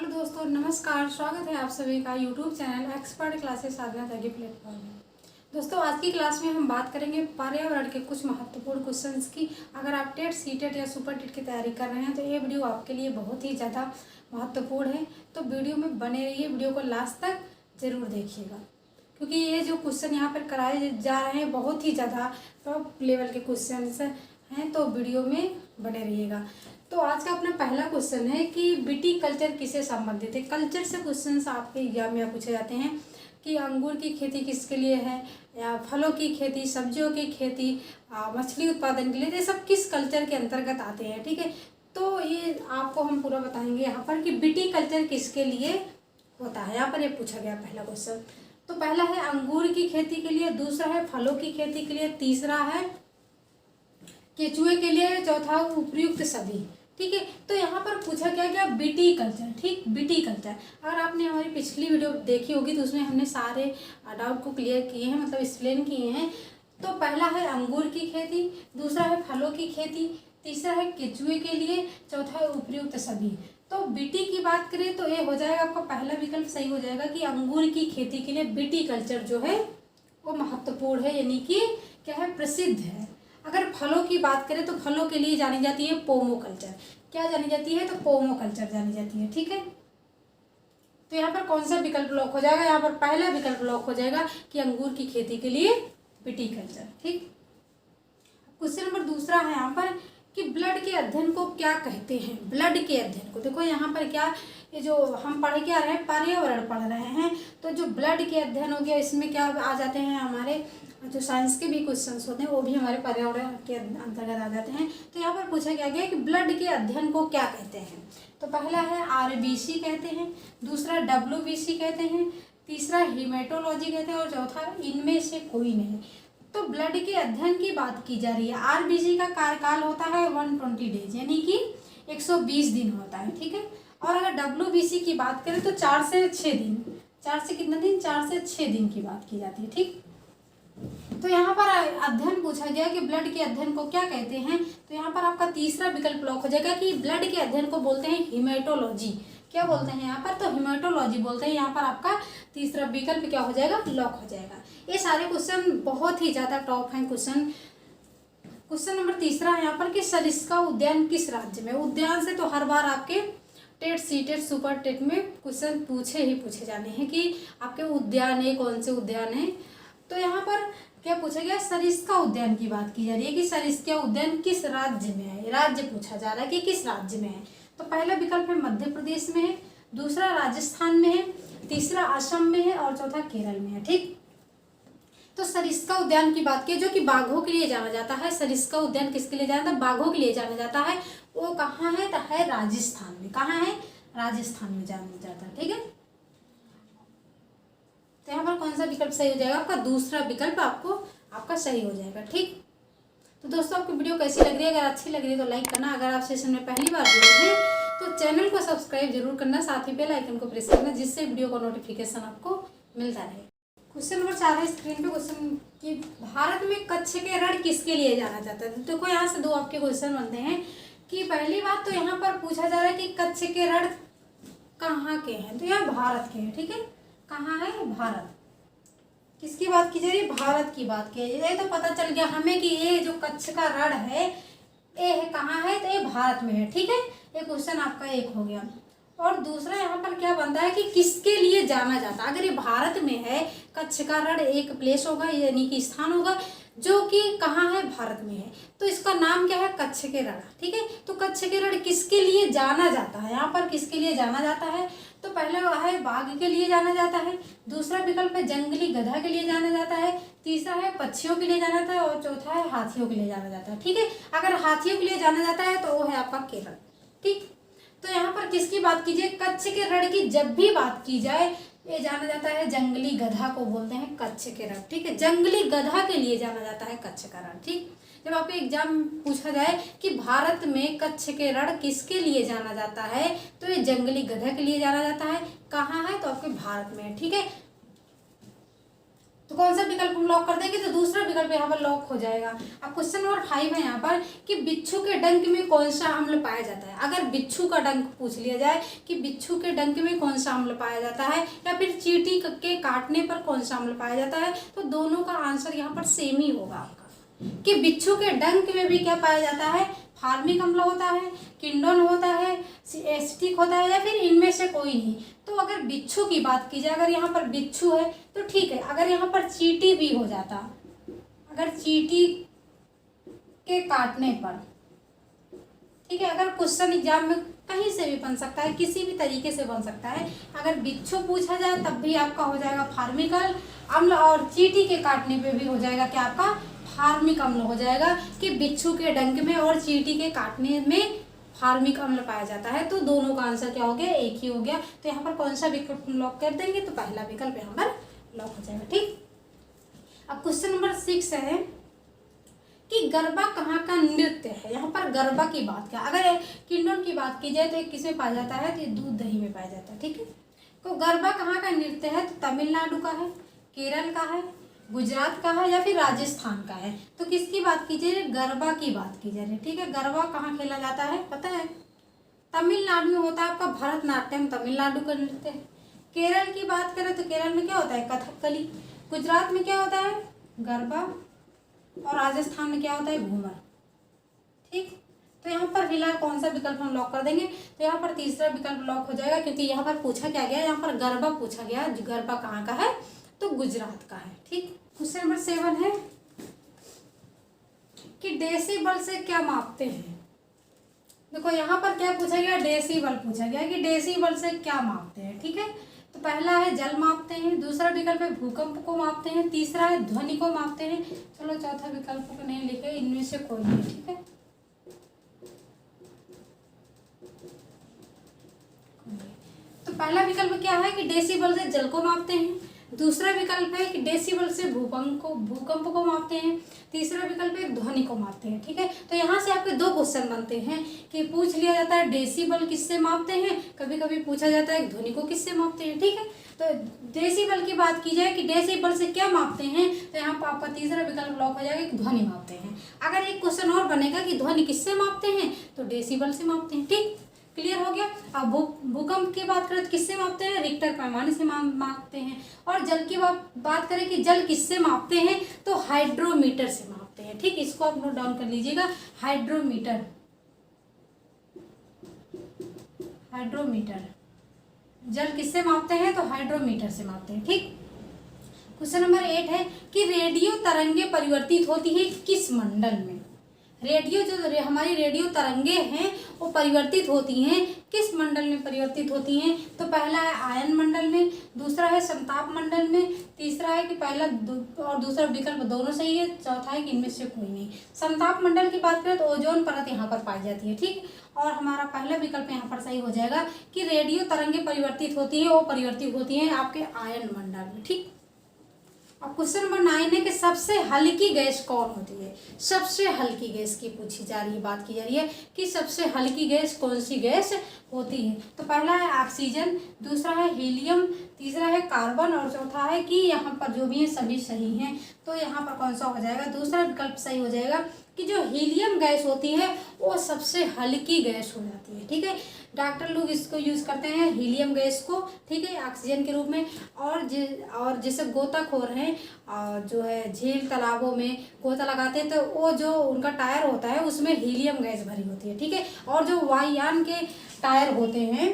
Hello दोस्तों, नमस्कार। स्वागत है आप सभी का यूट्यूब चैनल एक्सपर्ट क्लासेस साधना त्यागी प्लेटफॉर्म में। दोस्तों, आज की क्लास में हम बात करेंगे पर्यावरण के कुछ महत्वपूर्ण क्वेश्चंस की। अगर आप टेट, सीटेट या सुपर टेट की तैयारी कर रहे हैं तो ये वीडियो आपके लिए बहुत ही ज़्यादा महत्वपूर्ण है। तो वीडियो में बने रहिए, वीडियो को लास्ट तक जरूर देखिएगा, क्योंकि ये जो क्वेश्चन यहाँ पर कराए जा रहे हैं बहुत ही ज़्यादा टॉप लेवल के क्वेश्चंस हैं। तो वीडियो में बने रहिएगा। तो आज का अपना पहला क्वेश्चन है कि विटीकल्चर किससे संबंधित है। कल्चर से क्वेश्चंस आपके एग्जाम में पूछे जाते हैं कि अंगूर की खेती किसके लिए है, या फलों की खेती, सब्जियों की खेती, मछली उत्पादन के लिए, ये सब किस कल्चर के अंतर्गत आते हैं। ठीक है, तो ये आपको हम पूरा बताएंगे यहाँ पर कि विटीकल्चर किसके लिए होता है। यहाँ पर ये पूछा गया पहला क्वेश्चन। तो पहला है अंगूर की खेती के लिए, दूसरा है फलों की खेती के लिए, तीसरा है केचुए के लिए, चौथा उपयुक्त सभी। ठीक है, तो यहाँ पर पूछा क्या विटीकल्चर। ठीक, विटीकल्चर। अगर आपने हमारी पिछली वीडियो देखी होगी तो उसमें हमने सारे डाउट को क्लियर किए हैं, मतलब एक्सप्लेन किए हैं। तो पहला है अंगूर की खेती, दूसरा है फलों की खेती, तीसरा है केचुए के लिए, चौथा है उपयुक्त सभी। तो बीटी की बात करें तो ये हो जाएगा आपका पहला विकल्प सही हो जाएगा कि अंगूर की खेती के लिए विटीकल्चर जो है वो महत्वपूर्ण है, यानी कि क्या है, प्रसिद्ध है। अगर फलों की बात करें तो फलों के लिए जानी जाती है पोमो कल्चर। क्या जानी जाती है? तो पोमो कल्चर जानी जाती है। ठीक है, तो यहाँ पर कौन सा विकल्प लॉक हो जाएगा? यहाँ पर पहला विकल्प लॉक हो जाएगा कि अंगूर की खेती के लिए विटीकल्चर। ठीक, क्वेश्चन नंबर दूसरा है यहाँ पर कि ब्लड के अध्ययन को क्या कहते हैं। ब्लड के अध्ययन को देखो यहाँ पर क्या, ये जो हम पढ़ के आ रहे हैं पर्यावरण पढ़ रहे हैं, तो जो ब्लड के अध्ययन हो गया इसमें क्या आ जाते हैं, हमारे जो साइंस के भी क्वेश्चंस होते हैं वो भी हमारे पर्यावरण के अंतर्गत आ जाते हैं। तो यहाँ पर पूछा गया कि ब्लड के अध्ययन को क्या कहते हैं। तो पहला है आरबीसी कहते हैं, दूसरा डब्ल्यूबीसी कहते हैं, तीसरा हीमेटोलॉजी कहते हैं और चौथा इनमें से कोई नहीं। तो ब्लड के अध्ययन की बात की जा रही है। आरबीसी का कार्यकाल होता है 120 डेज, यानी कि 120 दिन होता है। ठीक है, और अगर डब्ल्यूबीसी की बात करें तो 4 से 6 दिन, 4 से कितना दिन, 4 से 6 दिन की बात की जाती है। ठीक, तो यहाँ पर अध्ययन पूछा गया कि ब्लड के अध्ययन को क्या कहते हैं। तो यहाँ पर आपका तीसरा विकल्प लॉक हो जाएगा कि ब्लड के अध्ययन को बोलते हैं हीमेटोलॉजी। क्या बोलते हैं यहाँ पर? तो हीमेटोलॉजी बोलते हैं। यहाँ पर आपका तीसरा विकल्प क्या हो जाएगा, लॉक हो जाएगा। ये सारे क्वेश्चन बहुत ही ज्यादा टॉप हैं क्वेश्चन। क्वेश्चन नंबर तीसरा है यहाँ पर कि सरिस्का उद्यान किस राज्य में। उद्यान से तो हर बार आपके टेट, सीटेट, सुपर टेट में क्वेश्चन पूछे जाने हैं कि आपके उद्यान है, कौन से उद्यान है। तो यहाँ पर क्या पूछा गया, सरिस्का उद्यान की बात की जा रही है कि सरिस्का उद्यान किस राज्य में है। राज्य पूछा जा रहा है कि किस राज्य में है। तो पहला विकल्प है मध्य प्रदेश में है, दूसरा राजस्थान में है, तीसरा असम में है और चौथा केरल में है। ठीक, तो सरिस्का उद्यान की बात की जो कि बाघों के लिए जाना जाता है। सरिस्का उद्यान किसके लिए जाना जाता है? बाघों के लिए जाना जाता है। वो कहाँ है? तो है राजस्थान में। कहाँ है? राजस्थान में जाना जाता है। ठीक है, तो यहाँ पर कौन सा विकल्प सही हो जाएगा? आपका दूसरा विकल्प आपका सही हो जाएगा। ठीक, तो दोस्तों आपको वीडियो कैसी लग रही है? अगर अच्छी लग रही है तो लाइक करना। अगर आप सेशन में पहली बार जुड़े हैं तो चैनल को सब्सक्राइब जरूर करना, साथ ही बेल आइकन को प्रेस करना, जिससे वीडियो का नोटिफिकेशन आपको मिलता रहे। क्वेश्चन नंबर 4 है स्क्रीन पे क्वेश्चन कि भारत में कच्छ के रण किसके लिए जाना जाता है। देखो यहाँ से दो आपके क्वेश्चन बनते हैं कि पहली बात तो यहाँ पर पूछा जा रहा है कि कच्छ के रण कहाँ के हैं। तो यह भारत के हैं। ठीक है, कहाँ है? भारत। किसकी बात की जा रही है? भारत की बात की जा रही है। तो पता चल गया हमें कि ये जो कच्छ का रण है ये है कहाँ है? तो ये भारत में है। ठीक है, ये क्वेश्चन आपका एक हो गया। और दूसरा यहाँ पर क्या बनता है कि किसके लिए जाना जाता है। अगर ये भारत में है, कच्छ का रण एक प्लेस होगा, यानी कि स्थान होगा जो कि कहाँ है? भारत में है, तो इसका नाम क्या है? कच्छ के रण। ठीक है, तो कच्छ के रण किसके लिए जाना जाता है? यहाँ पर किसके लिए जाना जाता है? तो पहला है बाघ के लिए जाना जाता है, दूसरा विकल्प है जंगली गधा के लिए जाना जाता है, तीसरा है पक्षियों के लिए जाना जाता है और चौथा है हाथियों के लिए जाना जाता है। ठीक है, अगर हाथियों के लिए जाना जाता है तो वो है आपका केरल। ठीक, तो यहाँ पर किसकी बात कीजिए? कच्छ के रण की जब भी बात की जाए ये जाना जाता है जंगली गधा को बोलते हैं कच्छ के रण। ठीक है, जंगली गधा के लिए जाना जाता है कच्छ का रण। ठीक, जब आपको एग्जाम पूछा जाए कि भारत में कच्छ के रण किसके लिए जाना जाता है तो ये जंगली गधा के लिए जाना जाता है। कहाँ है? तो आपके भारत में है। ठीक है, तो कौन सा विकल्प हम लॉक कर देंगे, तो दूसरा विकल्प यहाँ पर लॉक हो जाएगा। अब क्वेश्चन नंबर 5 है यहाँ पर कि बिच्छू के डंक में कौन सा अम्ल पाया जाता है। अगर बिच्छू का डंक पूछ लिया जाए कि बिच्छू के डंक में कौन सा अम्ल पाया जाता है या फिर चींटी के काटने पर कौन सा अम्ल पाया जाता है, तो दोनों का आंसर यहाँ पर सेम ही होगा आपका कि बिच्छू के डंक में भी क्या पाया जाता है, फार्मिक अम्ल होता है, किंडोन होता है, एसिटिक होता है, या फिर इनमें से कोई नहीं। तो अगर बिच्छू की बात की जाए, अगर यहाँ पर बिच्छू है तो ठीक है। अगर यहाँ पर चींटी भी हो जाता, अगर चींटी के काटने पर, ठीक है, अगर क्वेश्चन एग्जाम में कहीं से भी बन सकता है, किसी भी तरीके से बन सकता है। अगर बिच्छू पूछा जाए तब भी आपका हो जाएगा फार्मिकल अम्ल, और चींटी के काटने पे भी हो जाएगा क्या आपका फार्मिक अम्ल हो जाएगा कि बिच्छू के डंक में और चींटी के काटने में फार्मिक अम्ल पाया जाता है। तो दोनों का आंसर क्या हो गया, एक ही हो गया। तो यहाँ पर कौन सा विकल्प लॉक कर देंगे, तो पहला विकल्प यहाँ पर लॉक हो जाएगा। ठीक, अब क्वेश्चन नंबर 6 है कि गरबा कहाँ का नृत्य है। यहाँ पर गरबा की बात क्या, अगर किंडोन की बात की जाए तो एक किसमें पाया जाता है, तो ये दूध दही में पाया जाता है। ठीक है, तो गरबा कहाँ का नृत्य है, तो तमिलनाडु का है, केरल का है, गुजरात का है, या फिर राजस्थान का है। तो किसकी बात की जाए, गरबा की बात की जा रही है। ठीक है, गरबा कहाँ खेला जाता है पता है, तमिलनाडु में होता है आपका भरतनाट्यम, तमिलनाडु का नृत्य है। केरल की बात करें तो केरल में क्या होता है, कथकली। गुजरात में क्या होता है, गरबा, और राजस्थान में क्या होता है, घूमर। ठीक, तो यहाँ पर फिलहाल कौन सा विकल्प हम लॉक कर देंगे, तो यहाँ पर तीसरा विकल्प लॉक हो जाएगा, क्योंकि यहाँ पर पूछा क्या गया, यहाँ पर गरबा पूछा गया, गरबा कहाँ का है, तो गुजरात का है। ठीक, क्वेश्चन नंबर 7 है कि डेसिबल से क्या मापते हैं। देखो यहाँ पर क्या पूछा गया, डेसिबल पूछा गया कि डेसिबल से क्या मापते हैं। ठीक है, तो पहला है जल मापते हैं, दूसरा विकल्प है भूकंप को मापते हैं, तीसरा है ध्वनि को मापते हैं। चलो चौथा विकल्प को नहीं लिखे, इनमें से कोई नहीं। ठीक है, तो पहला विकल्प क्या है कि डेसिबल से जल को मापते हैं, दूसरा विकल्प है कि डेसिबल से भूकंप को मापते हैं, तीसरा विकल्प है ध्वनि को मापते हैं। ठीक है, तो यहाँ से आपके दो क्वेश्चन बनते हैं कि पूछ लिया जाता है डेसिबल किससे मापते हैं, कभी कभी पूछा जाता है ध्वनि को किससे मापते हैं। ठीक है, तो डेसिबल की बात की जाए कि डेसिबल से क्या मापते हैं, तो यहाँ पर आपका तीसरा विकल्प लॉक हो जाएगा कि ध्वनि मापते हैं। अगर एक क्वेश्चन और बनेगा कि ध्वनि किससे मापते हैं, तो डेसिबल से मापते हैं। ठीक, क्लियर हो गया। अब भूकंप की बात करें तो किससे मापते हैं, रिक्टर पैमाने से मापते हैं। और जल की बात करें कि जल किससे मापते हैं, तो हाइड्रोमीटर से मापते हैं। ठीक, इसको आप नोट डाउन कर लीजिएगा, हाइड्रोमीटर। हाइड्रोमीटर, जल किससे मापते हैं, तो हाइड्रोमीटर से मापते हैं। ठीक, क्वेश्चन नंबर 8 है कि रेडियो तरंगे परिवर्तित होती है किस मंडल में। रेडियो जो हमारी रेडियो तरंगे हैं वो परिवर्तित होती हैं किस मंडल में परिवर्तित होती हैं, तो पहला है आयन मंडल में, दूसरा है समताप मंडल में, तीसरा है कि पहला और दूसरा विकल्प दोनों सही है, चौथा है कि इनमें से कोई नहीं। समताप मंडल की बात करें तो ओजोन परत यहाँ पर पाई जाती है। ठीक, और हमारा पहला विकल्प यहाँ पर सही हो जाएगा कि रेडियो तरंगे परिवर्तित होती है, वो परिवर्तित होती हैं आपके आयन मंडल में। ठीक, अब क्वेश्चन नंबर 9 है कि सबसे हल्की गैस कौन होती है। सबसे हल्की गैस की पूछी जा रही है, बात की जा रही है कि सबसे हल्की गैस कौन सी गैस होती है, तो पहला है ऑक्सीजन, दूसरा है हीलियम, तीसरा है कार्बन, और चौथा है कि यहाँ पर जो भी है सभी सही हैं। तो यहाँ पर कौन सा हो जाएगा, दूसरा विकल्प सही हो जाएगा कि जो हीलियम गैस होती है वो सबसे हल्की गैस हो जाती है। ठीक है, डॉक्टर लोग इसको यूज़ करते हैं हीलियम गैस को, ठीक है, ऑक्सीजन के रूप में। और जैसे गोताखोर हैं जो है झील तालाबों में गोता लगाते हैं, तो वो जो उनका टायर होता है उसमें हीलियम गैस भरी होती है। ठीक है, और जो वायुयान के टायर होते हैं,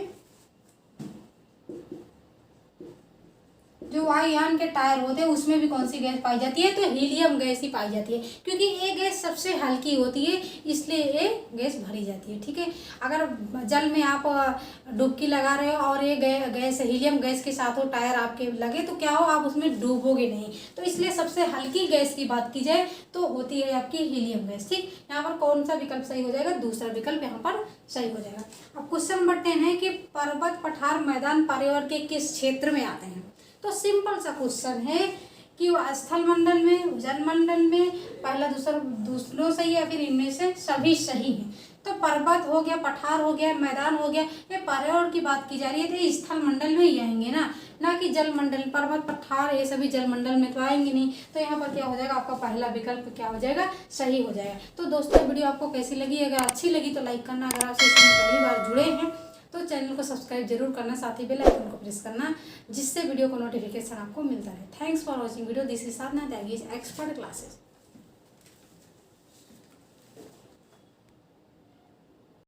जो वायुयान के टायर होते हैं उसमें भी कौन सी गैस पाई जाती है, तो हीलियम गैस ही पाई जाती है, क्योंकि ये गैस सबसे हल्की होती है इसलिए ये गैस भरी जाती है। ठीक है, अगर जल में आप डुबकी लगा रहे हो और ये गैस हीलियम गैस के साथ वो टायर आपके लगे तो क्या हो, आप उसमें डूबोगे नहीं। तो इसलिए सबसे हल्की गैस की बात की जाए तो होती है आपकी हीलियम गैस। ठीक, यहाँ पर कौन सा विकल्प सही हो जाएगा, दूसरा विकल्प यहाँ पर सही हो जाएगा। अब क्वेश्चन नंबर 10 है कि पर्वत, पठार, मैदान पर्यावरण के किस क्षेत्र में आते हैं। तो सिंपल सा क्वेश्चन है कि वो स्थल मंडल में, जल मंडल में, पहला दूसरों सही है, फिर इनमें से सभी सही हैं। तो पर्वत हो गया, पठार हो गया, मैदान हो गया, ये पर्यावरण की बात की जा रही है तो ये स्थल मंडल में ही आएंगे ना, ना कि जलमंडल, पर्वत, पठार, ये सभी जलमंडल में तो आएंगे नहीं। तो यहाँ पर क्या हो जाएगा, आपका पहला विकल्प क्या हो जाएगा, सही हो जाएगा। तो दोस्तों वीडियो आपको कैसी लगी, अगर अच्छी लगी तो लाइक करना, अगर आप सेशन में पहली बार जुड़े हैं तो चैनल को सब्सक्राइब जरूर करना, साथ ही बेल आइकन को प्रेस करना, जिससे वीडियो को नोटिफिकेशन आपको मिलता है। Thanks for watching video, this is Sadhana Tyagi, expert classes.